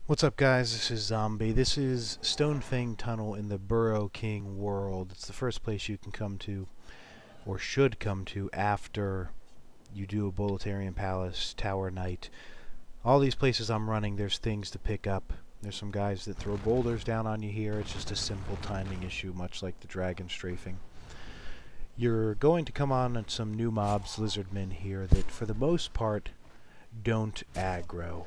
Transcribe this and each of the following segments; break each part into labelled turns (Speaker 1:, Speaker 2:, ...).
Speaker 1: What's up, guys? This is Zombie. This is Stonefang Tunnel in the Burrow King world. It's the first place you can come to, or should come to, after you do a Boletarian Palace, Tower Knight. All these places I'm running, there's things to pick up. There's some guys that throw boulders down on you here. It's just a simple timing issue, much like the dragon strafing. You're going to come on some new mobs, lizardmen here, that for the most part don't aggro.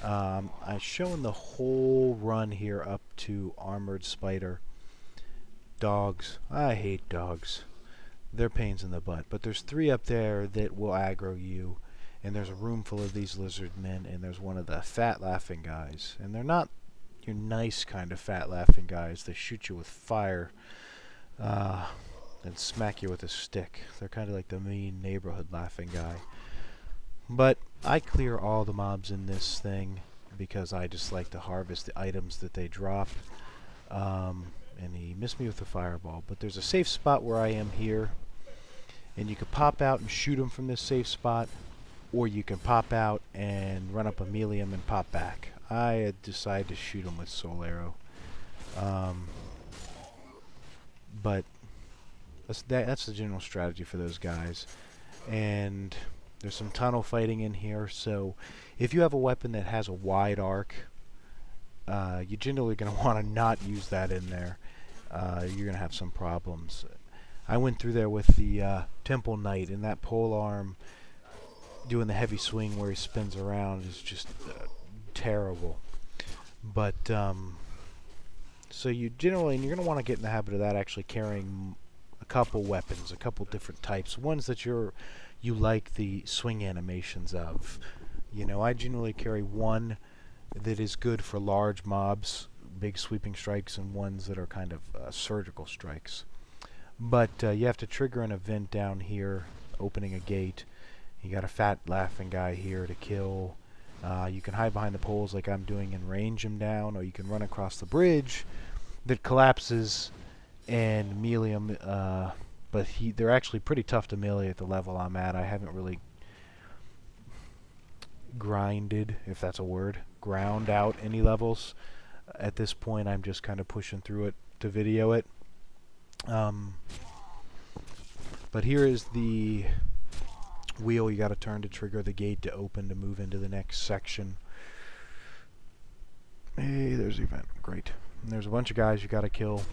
Speaker 1: I've shown the whole run here up to Armored Spider. Dogs. I hate dogs. They're pains in the butt. But there's 3 up there that will aggro you. And there's a room full of these lizard men. And there's one of the fat laughing guys. And they're not your nice kind of fat laughing guys. They shoot you with fire. And smack you with a stick. They're kind of like the mean neighborhood laughing guy. But I clear all the mobs in this thing because I just like to harvest the items that they drop. And he missed me with a fireball. But there's a safe spot where I am here. And you can pop out and shoot him from this safe spot. Or you can pop out and run up a Melium and pop back. I decide to shoot him with Soul Arrow. But that's the general strategy for those guys. And there's some tunnel fighting in here, so if you have a weapon that has a wide arc, you're generally going to want to not use that in there. You're going to have some problems. I went through there with the Temple Knight, and that pole arm doing the heavy swing where he spins around is just terrible. But so you're going to want to get in the habit of that, actually carrying a couple weapons, a couple different types, ones that you like the swing animations of. You know, I generally carry one that is good for large mobs, big sweeping strikes, and ones that are kind of surgical strikes. But you have to trigger an event down here, opening a gate. You got a fat laughing guy here to kill. You can hide behind the poles like I'm doing and range him down, or you can run across the bridge that collapses and melee him. But they're actually pretty tough to melee at the level I'm at. I haven't really grinded, if that's a word, ground out any levels. At this point, I'm just kind of pushing through it to video it. But here is the wheel you got to turn to trigger the gate to open to move into the next section. Hey, there's the event. Great. And there's a bunch of guys you got to kill.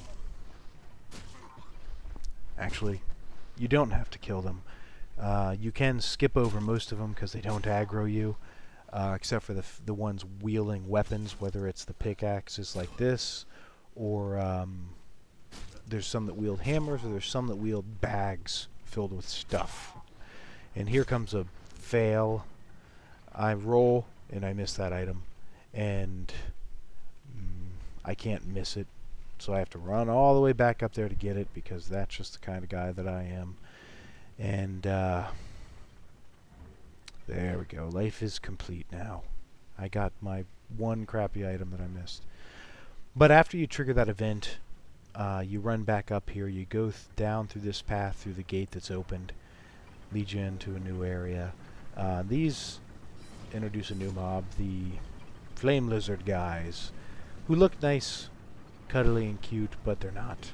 Speaker 1: Actually, you don't have to kill them. You can skip over most of them because they don't aggro you, except for the ones wielding weapons, whether it's the pickaxes like this, or there's some that wield hammers, or there's some that wield bags filled with stuff. And here comes a fail. I roll, and I miss that item, and I can't miss it. So I have to run all the way back up there to get it, because that's just the kind of guy that I am. And there we go. Life is complete now. I got my one crappy item that I missed. But after you trigger that event, you run back up here. You go down through this path, through the gate that's opened. Lead you into a new area. These introduce a new mob, the flame lizard guys, who look nice, cuddly and cute, but they're not.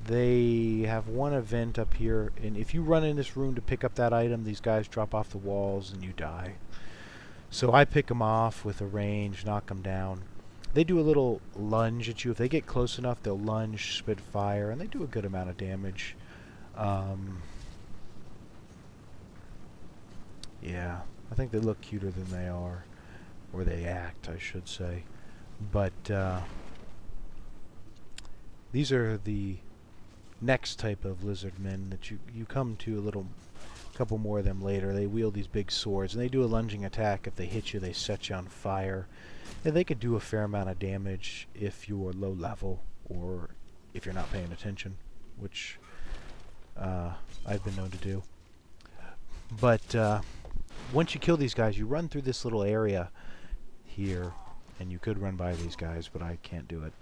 Speaker 1: They have one event up here, and if you run in this room to pick up that item, these guys drop off the walls and you die. So I pick them off with a range, knock them down. They do a little lunge at you. If they get close enough, they'll lunge, spit fire, and they do a good amount of damage. Yeah, I think they look cuter than they are. Or they act, I should say. But these are the next type of lizard men that you come to a couple more of them later. They wield these big swords, and they do a lunging attack. If they hit you, they set you on fire. And they could do a fair amount of damage if you're low level, or if you're not paying attention, which I've been known to do. But once you kill these guys, you run through this little area here, and you could run by these guys, but I can't do it.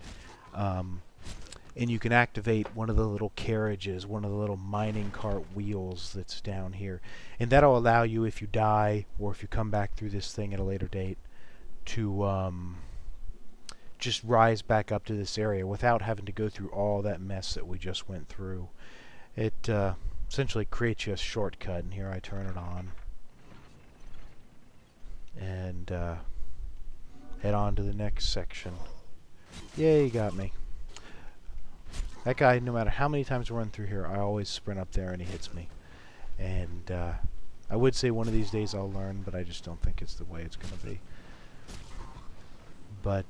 Speaker 1: and you can activate one of the little carriages, one of the little mining cart wheels that's down here. And that'll allow you, if you die or if you come back through this thing at a later date, to just rise back up to this area without having to go through all that mess that we just went through. It essentially creates you a shortcut, and here I turn it on and head on to the next section. Yay, he got me. That guy, no matter how many times I run through here, I always sprint up there and he hits me. And I would say one of these days I'll learn, but I just don't think it's the way it's going to be. But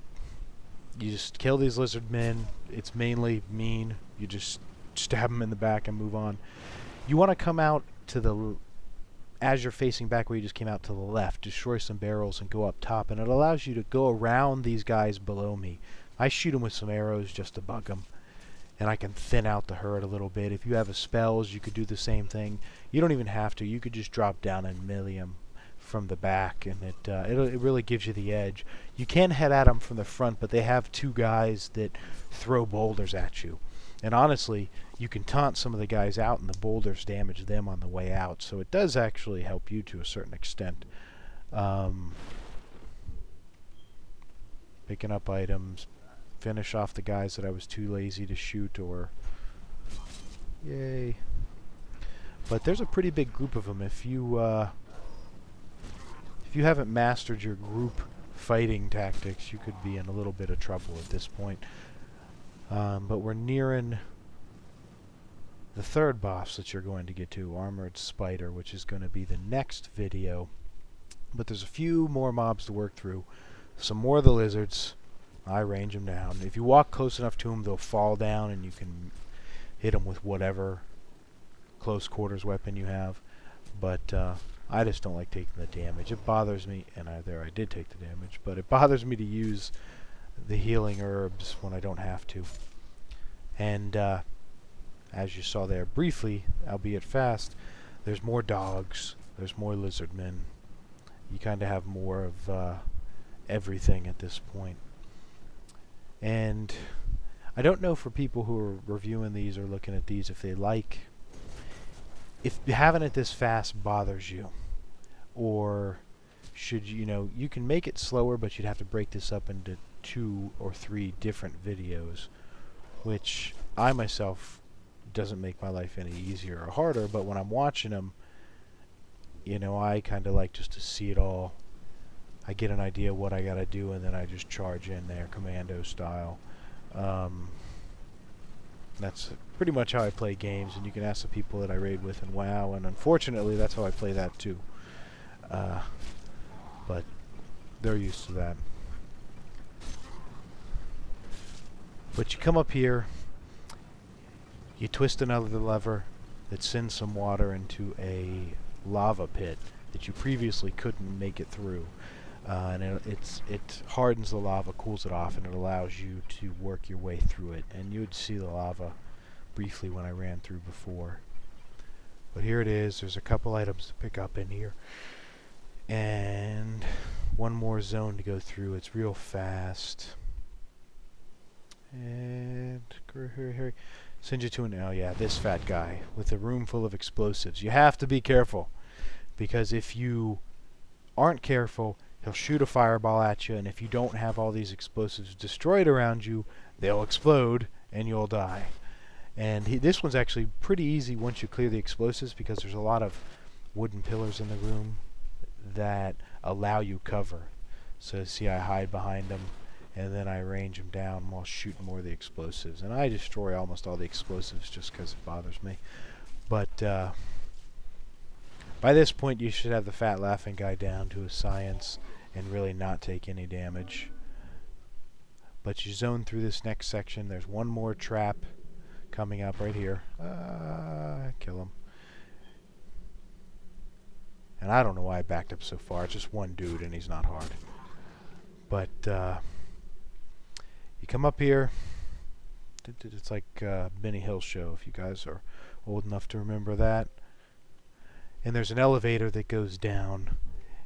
Speaker 1: you just kill these lizard men. It's mainly mean. You just stab them in the back and move on. You want to come out to the, as you're facing back where you just came out, to the left, destroy some barrels and go up top, and it allows you to go around these guys below me. I shoot them with some arrows just to bug them, and I can thin out the herd a little bit. If you have a spells, you could do the same thing. You don't even have to. You could just drop down and melee them from the back, and it really gives you the edge. You can head at them from the front, but they have two guys that throw boulders at you. And honestly, you can taunt some of the guys out, and the boulders damage them on the way out. So it does actually help you to a certain extent. Picking up items, finish off the guys that I was too lazy to shoot, or yay. But there's a pretty big group of them. If you haven't mastered your group fighting tactics, you could be in a little bit of trouble at this point. But we're nearing the third boss that you're going to get to, Armored Spider, which is going to be the next video. But there's a few more mobs to work through. Some more of the lizards. I range them down. If you walk close enough to them, they'll fall down, and you can hit them with whatever close quarters weapon you have. But I just don't like taking the damage. It bothers me, and I did take the damage, but it bothers me to use the healing herbs when I don't have to. And as you saw there briefly, albeit fast, there's more dogs, there's more lizard men. You kind of have more of everything at this point. And I don't know for people who are reviewing these or looking at these if they like, if having it this fast bothers you, or should you, you can make it slower, but you'd have to break this up into 2 or 3 different videos, which I myself doesn't make my life any easier or harder, but when I'm watching them, I kind of like just to see it all. I get an idea what I gotta do, and then I just charge in there commando style. That's pretty much how I play games, and you can ask the people that I raid with in WoW, and unfortunately that's how I play that too. But they're used to that. But you come up here, you twist another lever that sends some water into a lava pit that you previously couldn't make it through. And it hardens the lava, cools it off, and it allows you to work your way through it. And you would see the lava briefly when I ran through before. But here it is. There's a couple items to pick up in here. And one more zone to go through. It's real fast. And here, send you to this fat guy with a room full of explosives. You have to be careful, because if you aren't careful, he'll shoot a fireball at you, and if you don't have all these explosives destroyed around you, they'll explode and you'll die. And this one's actually pretty easy once you clear the explosives, because there's a lot of wooden pillars in the room that allow you cover. So see, I hide behind them, and then I range them down while shooting more of the explosives. And I destroy almost all the explosives just because it bothers me. But by this point, you should have the fat laughing guy down to a science and really not take any damage. But you zone through this next section. There's one more trap coming up right here. Kill him. And I don't know why I backed up so far. It's just one dude, and he's not hard. But you come up here. It's like Benny Hill show, if you guys are old enough to remember that. And there's an elevator that goes down.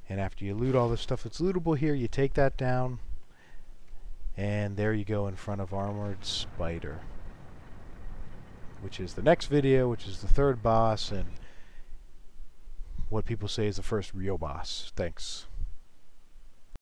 Speaker 1: And after you loot all the stuff that's lootable here, you take that down. And there you go in front of Armored Spider. which is the next video, which is the third boss, and what people say is the first real boss. Thanks.